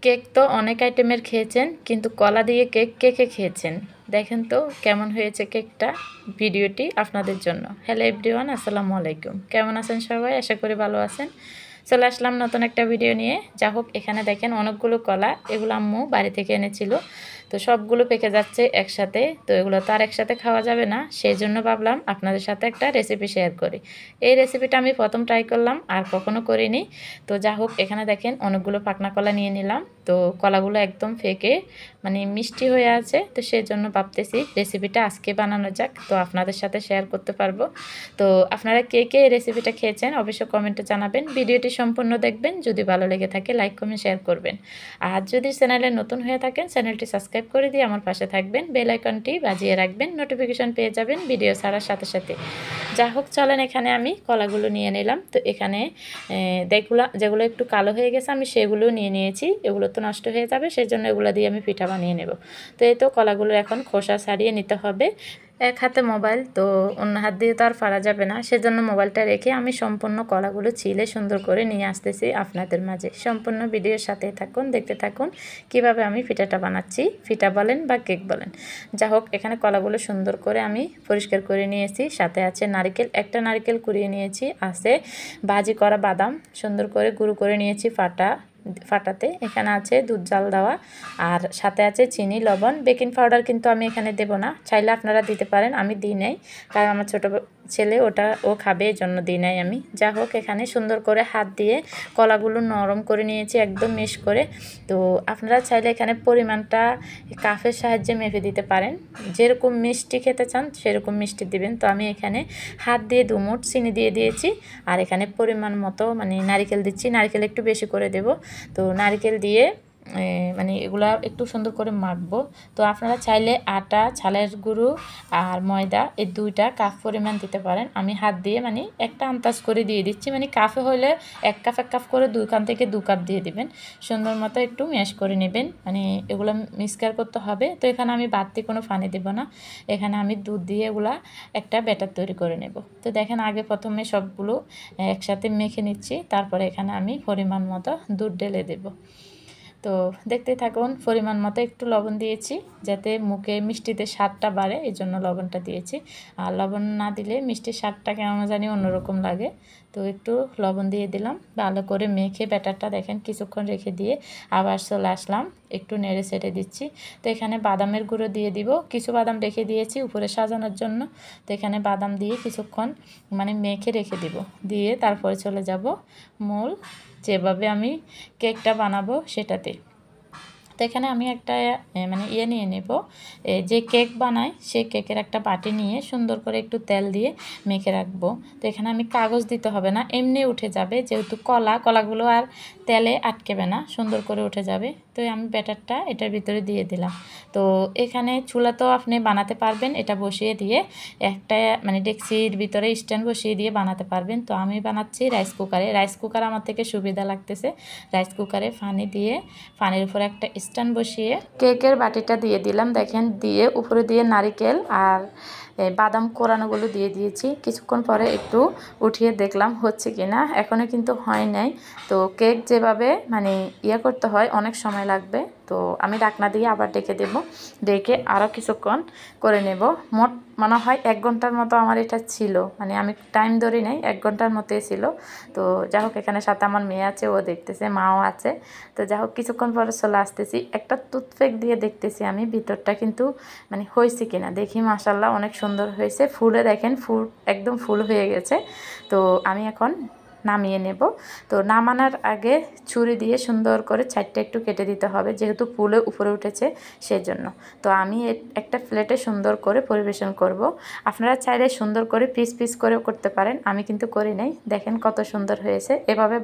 Cake তো অনেক আইটেমের খেয়েছেন, কিন্তু কলা দিয়ে কেক কে কে খেয়েছেন? দেখেন তো কেমন হয়েছে কেকটা। ভিডিওটি আপনাদের জন্য। হ্যালো এভরিওয়ান, আসসালামু আলাইকুম। কেমন আছেন সবাই? আশা করি ভালো আছেন। চলে আসলাম নতুন একটা ভিডিও নিয়ে। যা হোক, এখানে দেখেন অনেকগুলো কলা, এগুলো আম্মু বাড়ি থেকে এনেছিল। তো সবগুলো পেকে যাচ্ছে একসাথে, তো এগুলো তো আর একসাথে খাওয়া যাবে না, সেই জন্য ভাবলাম আপনাদের সাথে একটা রেসিপি শেয়ার করি। এই রেসিপিটা আমি প্রথম ট্রাই করলাম, আর কখনো করিনি। তো যা হোক, এখানে দেখেন অনেকগুলো পাকনা কলা নিয়ে নিলাম। তো কলাগুলো একদম ফেকে মানে মিষ্টি হয়ে আছে, তো সেই জন্য ভাবতেছি রেসিপিটা আজকে বানানো যাক, তো আপনাদের সাথে শেয়ার করতে পারবো। তো আপনারা কে কে এই রেসিপিটা খেয়েছেন অবশ্যই কমেন্টে জানাবেন। ভিডিওটি সম্পূর্ণ দেখবেন, যদি ভালো লেগে থাকে লাইক কমেন্ট শেয়ার করবেন। আর যদি চ্যানেলে নতুন হয়ে থাকেন চ্যানেলটি সাবস্ক্রাইব করে দিয়ে আমার পাশে থাকবেন, বেল আইকনটি বাজিয়ে রাখবেন, নোটিফিকেশন পেয়ে যাবেন ভিডিও ছাড়ার সাথে সাথে। যা হোক, চলেন এখানে আমি কলাগুলো নিয়ে নিলাম। তো এখানে যেগুলো একটু কালো হয়ে গেছে আমি সেগুলো নিয়ে নিয়েছি, এগুলো তো নষ্ট হয়ে যাবে, সেই জন্য এগুলো দিয়ে আমি পিঠা বানিয়ে নেব। তো এই তো কলাগুলো এখন খোসা ছাড়িয়ে নিতে হবে। এক হাতে মোবাইল, তো অন্য হাত দিয়ে তো আর পারা যাবে না, সেজন্য মোবাইলটা রেখে আমি সম্পূর্ণ কলাগুলো ছিলে সুন্দর করে নিয়ে আসতেছি আপনাদের মাঝে। সম্পূর্ণ ভিডিওর সাথে থাকুন, দেখতে থাকুন কিভাবে আমি পিঠাটা বানাচ্ছি। পিঠা বলেন বা কেক বলেন, যা হোক, এখানে কলাগুলো সুন্দর করে আমি পরিষ্কার করে নিয়েছি। সাথে আছে নারকেল, একটা নারকেল কুড়িয়ে নিয়েছি। আছে ভাজি করা বাদাম, সুন্দর করে গুঁড়ো করে নিয়েছি ফাটাতে। এখানে আছে দুধ জাল দেওয়া, আর সাথে আছে চিনি, লবণ, বেকিং পাউডার কিন্তু আমি এখানে দেব না, চাইলে আপনারা দিতে পারেন, আমি দিই নাই, কারণ আমার ছোটো ছেলে ও খাবে, এই জন্য দিই নাই আমি। যা হোক, এখানে সুন্দর করে হাত দিয়ে কলাগুলো নরম করে নিয়েছি, একদম মিশ করে। তো আপনারা চাইলে এখানে পরিমাণটা কাফের সাহায্যে মেপে দিতে পারেন, যেরকম মিষ্টি খেতে চান সেরকম মিষ্টি দিবেন। তো আমি এখানে হাত দিয়ে 2 মুঠ চিনি দিয়ে দিয়েছি, আর এখানে পরিমাণ মতো মানে নারকেল দিচ্ছি, নারকেল একটু বেশি করে দেব। তো নারকেল দিয়ে মানে এগুলা একটু সুন্দর করে মাখবো। তো আপনারা চাইলে আটা, চালের গুঁড়ো আর ময়দা এই 2টা কাপ পরিমাণ দিতে পারেন। আমি হাত দিয়ে মানে একটা আন্দাজ করে দিয়ে দিচ্ছি, মানে কাপে হলে 1 কাপ 1 কাপ করে 2 কাপ থেকে 2 কাপ দিয়ে দিবেন। সুন্দর মতো একটু ম্যাশ করে নেবেন, মানে এগুলো মিক্সচার করতে হবে। তো এখানে আমি বাড়তি কোনো পানি দেব না, এখানে আমি দুধ দিয়ে এগুলা একটা ব্যাটার তৈরি করে নেব। তো দেখেন, আগে প্রথমে সবগুলো একসাথে মেখে নিচ্ছি, তারপরে এখানে আমি পরিমাণ মতো দুধ ঢেলে দেব। তো দেখতে থাকুন। পরিমাণ মতো একটু লবণ দিয়েছি, যাতে মুখে মিষ্টিতে স্বাদটা বাড়ে, এই জন্য লবণটা দিয়েছি। আর লবণ না দিলে মিষ্টির স্বাদটা কেমন জানি অন্যরকম লাগে। তো একটু লবণ দিয়ে দিলাম, ভালো করে মেখে ব্যাটারটা দেখেন কিছুক্ষণ রেখে দিয়ে আবার চলে আসলাম, একটু নেড়ে ছেড়ে দিচ্ছি। তো এখানে বাদামের গুঁড়ো দিয়ে দিব, কিছু বাদাম রেখে দিয়েছি উপরে সাজানোর জন্য। তো এখানে বাদাম দিয়ে কিছুক্ষণ মানে মেখে রেখে দিব, দিয়ে তারপরে চলে যাব মূল যেভাবে আমি কেকটা বানাবো সেটাতে। তো এখানে আমি একটা মানে নিয়ে নেব, যে কেক বানাই সেই কেকের একটা বাটি নিয়ে সুন্দর করে একটু তেল দিয়ে মেখে রাখবো। তো এখানে আমি কাগজ দিতে হবে না, এমনি উঠে যাবে, যেহেতু কলাগুলো আর তেলে আটকেবে না, সুন্দর করে উঠে যাবে। তো আমি ব্যাটারটা এটার ভিতরে দিয়ে দিলাম। তো এখানে চুলাতেও আপনি বানাতে পারবেন, এটা বসিয়ে দিয়ে একটা মানে ডেকচির ভিতরে স্ট্যান্ড বসিয়ে দিয়ে বানাতে পারবেন। তো আমি বানাচ্ছি রাইস কুকারে। রাইস কুকার আমার থেকে সুবিধা লাগতেছে। রাইস কুকারে পানি দিয়ে, পানির উপরে একটা স্ট্যান্ড বসিয়ে কেকের বাটিটা দিয়ে দিলাম, দেখেন, দিয়ে উপরে দিয়ে নারকেল আর বাদাম কোরানোগুলো দিয়ে দিয়েছি। কিছুক্ষণ পরে একটু উঠিয়ে দেখলাম হচ্ছে কি না, এখনও কিন্তু হয় নাই। তো কেক যেভাবে মানে করতে হয় অনেক সময় লাগবে। তো আমি ঢাকনা দিয়ে আবার ডেকে দেব, ডেকে আরও কিছুক্ষণ করে নেব। মোট মনে হয় 1 ঘন্টার মতো আমার এটা ছিল, মানে আমি টাইম ধরি নাই, 1 ঘন্টার মতোই ছিল। তো যাই হোক, এখানে সাথে আমার মেয়ে আছে, ও দেখতেছে, মাও আছে। তো যাই হোক, কিছুক্ষণ পরে চলে আসতেছি, একটা টুথপেক দিয়ে দেখতেছি আমি ভিতরটা কিন্তু মানে হয়েছে কিনা। দেখি মাশাআল্লাহ অনেক সুন্দর হয়েছে, ফুলে দেখেন, একদম ফুল হয়ে গেছে। তো আমি এখন নামিয়ে নেব। তো নামানোর আগে ছুরি দিয়ে সুন্দর করে সাইডটা একটু কেটে দিতে হবে, যেহেতু ফুলে উপরে উঠেছে সেজন্য। তো আমি একটা প্লেটে সুন্দর করে পরিবেশন করব। আপনারা চাইলে সুন্দর করে পিস পিস করেও করতে পারেন, আমি কিন্তু করি নাই। দেখেন কত সুন্দর হয়েছে, এভাবে